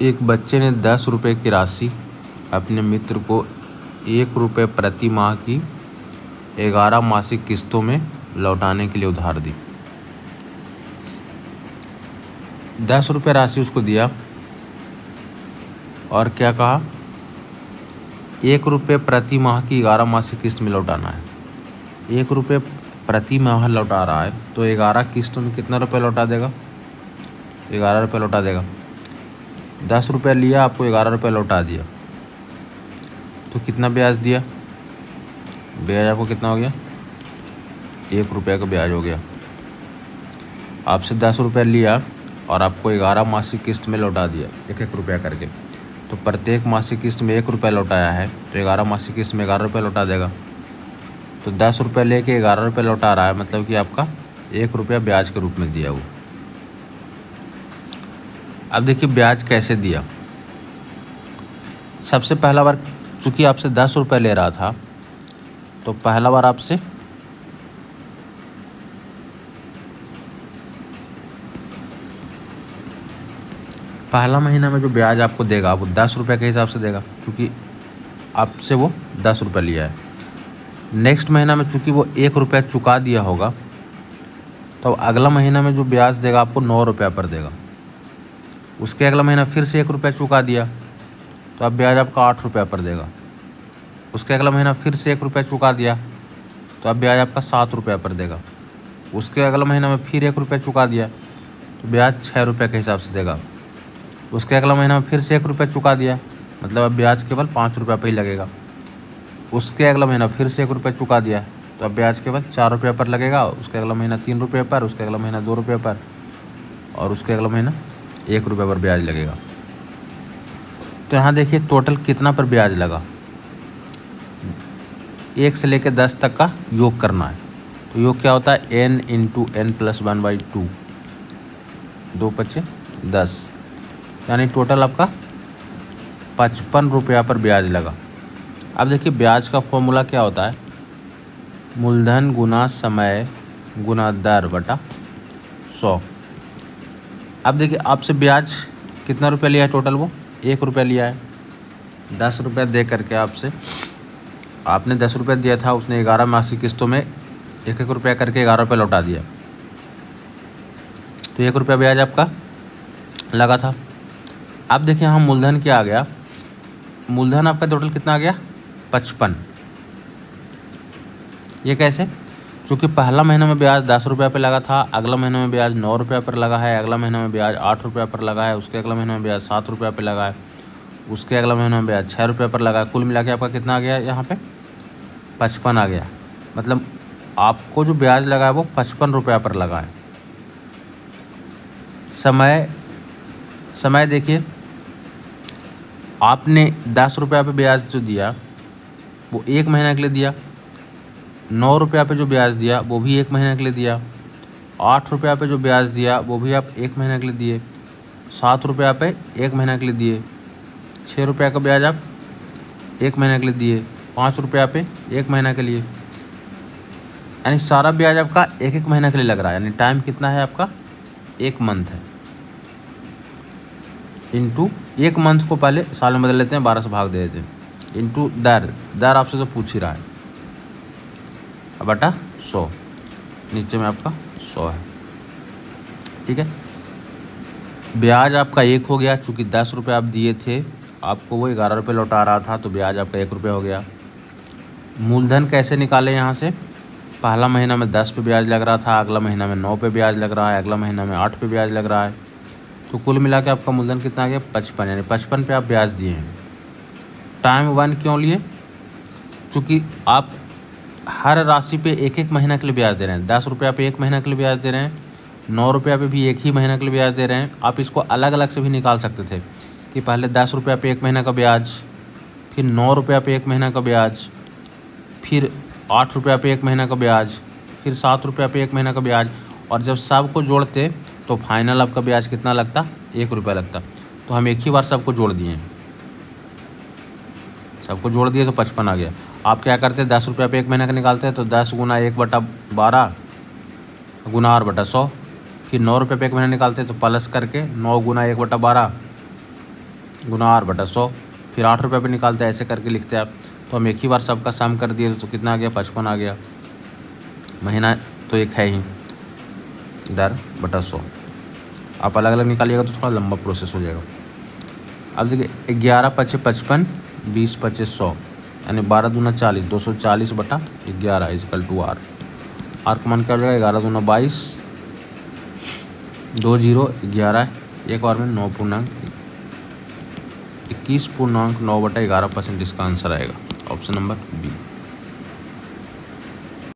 एक बच्चे ने 10 रुपये की राशि अपने मित्र को 1 रुपये प्रति माह की 11 मासिक किस्तों में लौटाने के लिए उधार दी। 10 रुपये राशि उसको दिया और क्या कहा, 1 रुपये प्रति माह की 11 मासिक किस्त में लौटाना है। 1 रुपये प्रति माह लौटा रहा है तो 11 किस्तों में कितना रुपये लौटा देगा, 11 रुपये लौटा देगा। 10 रुपये लिया, आपको 11 रुपये लौटा दिया, तो कितना ब्याज दिया, ब्याज आपको कितना हो गया, 1 रुपये का ब्याज हो गया। आपसे 10 रुपये लिया और आपको 11 मासिक किस्त में लौटा दिया 1-1 रुपया करके, तो प्रत्येक मासिक किस्त में 1 रुपया लौटाया है तो 11 मासिक किस्त में 11 रुपये लौटा देगा। तो 10 रुपये लेके 11 रुपये लौटा रहा है, मतलब कि आपका 1 रुपया ब्याज के रूप में दिया वो। अब देखिए ब्याज कैसे दिया। सबसे पहला बार चूँकि आपसे 10 रुपये ले रहा था तो पहला बार आपसे पहला महीना में जो ब्याज आपको देगा वो 10 रुपये के हिसाब से देगा, क्योंकि आपसे वो 10 रुपये लिया है। नेक्स्ट महीना में चूँकि वो 1 रुपया चुका दिया होगा तो अगला महीना में जो ब्याज देगा आपको 9 रुपया पर देगा। उसके अगला महीना फिर से 1 रुपया चुका दिया तो अब ब्याज आपका 8 रुपया पर देगा। उसके अगला महीना फिर से 1 रुपया चुका दिया तो अब ब्याज आपका 7 रुपया पर देगा। उसके अगला महीना में फिर 1 रुपया चुका दिया तो ब्याज 6 रुपये के हिसाब से देगा। उसके अगला महीना में फिर से 1 रुपया चुका दिया, मतलब अब ब्याज केवल 5 रुपया पर ही लगेगा। उसके अगला महीना फिर से 1 रुपया चुका दिया तो अब ब्याज केवल 4 रुपये पर लगेगा। उसके अगला महीना 3 रुपये पर, उसके अगला महीना 2 रुपये पर और उसके अगला महीना 1 रुपये पर ब्याज लगेगा। तो यहाँ देखिए टोटल कितना पर ब्याज लगा, 1 से लेकर 10 तक का योग करना है। तो योग क्या होता है, n × n+1/2, 2 × 5 = 10, यानी टोटल आपका 55 रुपया पर ब्याज लगा। अब देखिए ब्याज का फॉर्मूला क्या होता है, मूलधन गुना समय गुना दर बटा 100। अब देखिए आपसे ब्याज कितना रुपया लिया है टोटल, वो 1 रुपया लिया है। 10 रुपया दे करके आपने 10 रुपया दिया था, उसने 11 मासिक किस्तों में 1-1 रुपया करके 11 रुपये लौटा दिया, तो 1 रुपया ब्याज आपका लगा था। अब देखिए यहाँ मूलधन क्या आ गया, मूलधन आपका टोटल कितना आ गया, 55। ये कैसे, चूँकि पहला महीना में ब्याज 10 रुपये पर लगा था, अगला महीना में ब्याज 9 रुपये पर लगा है, अगला महीना में ब्याज 8 रुपये पर लगा है, उसके अगला महीना में ब्याज 7 रुपये पर लगा है, उसके अगला महीना में ब्याज 6 रुपये पर लगा है। कुल मिला के आपका कितना आ गया, यहाँ पे 55 आ गया। मतलब आपको जो ब्याज लगा है वो 55 रुपये पर लगा है। समय देखिए, आपने 10 रुपये पे ब्याज जो दिया वो 1 महीना के लिए दिया, 9 रुपये पे जो ब्याज दिया वो भी 1 महीना के लिए दिया, 8 रुपये पे जो ब्याज दिया वो भी आप 1 महीना के लिए दिए, 7 रुपये पे 1 महीना के लिए दिए, 6 रुपये का ब्याज आप 1 महीना के लिए दिए, 5 रुपये पे 1 महीना के लिए, यानी सारा ब्याज आपका 1-1 महीना के लिए लग रहा है। यानी टाइम कितना है आपका, 1 मंथ है, इंटू 1 मंथ को पहले साल में बदल लेते हैं, 12 से भाग दे देते हैं, इंटू दर आपसे तो पूछ ही रहा है, बटा 100, नीचे में आपका 100 है। ठीक है, ब्याज आपका 1 हो गया, चूँकि 10 रुपये आप दिए थे, आपको वो 11 रुपये लौटा रहा था तो ब्याज आपका 1 रुपया हो गया। मूलधन कैसे निकालें, यहाँ से पहला महीना में 10 पे ब्याज लग रहा था, अगला महीना में 9 पे ब्याज लग रहा है, अगला महीना में 8 पे ब्याज लग रहा है, तो कुल मिला के आपका मूलधन कितना आ गया, 55, यानी 55 पे आप ब्याज दिए हैं। टाइम 1 क्यों लिए, चूँकि आप हर राशि पे 1-1 महीना के लिए ब्याज दे रहे हैं। 10 रुपया पे 1 महीना के लिए ब्याज दे रहे हैं, 9 रुपया पे भी 1 ही महीना के लिए ब्याज दे रहे हैं। आप इसको अलग अलग से भी निकाल सकते थे कि पहले 10 रुपया पे 1 महीना का ब्याज, फिर 9 रुपया पे 1 महीना का ब्याज, फिर 8 रुपया पे 1 महीना का ब्याज, फिर 7 रुपया पे 1 महीना का ब्याज, और जब सबको जोड़ते तो फाइनल आपका ब्याज कितना लगता, 1 रुपया लगता। तो हम एक ही बार सबको जोड़ दिए, सबको जोड़ दिए तो 55 आ गया। आप क्या करते, 10 रुपया पे 1 महीना का निकालते हैं तो 10 गुना 1/12 गुना 8/100, फिर 9 रुपये पे 1 महीना निकालते हैं तो प्लस करके 9 गुना 1/12 गुना आर बटा 100। फिर 8 रुपये पे निकालते हैं, ऐसे करके लिखते हैं आप। तो हम एक ही बार सबका सम कर दिए तो कितना आ गया, 55 आ गया। महीना तो एक है ही, दर बटा 100। आप अलग अलग निकालिएगा तो थोड़ा लंबा प्रोसेस हो जाएगा। अब देखिए 11 पचे 55, 20 पचे 100, यानी 12 दूना 40, 240 बटा 11 इजकल टू आर। आर का मान क्या हो जाएगा, 11 दूना 22, 2 0 11, एक बार में 9 पूर्णांक 21 पूर्णांक 9 बटा 11% इसका आंसर आएगा, ऑप्शन नंबर बी।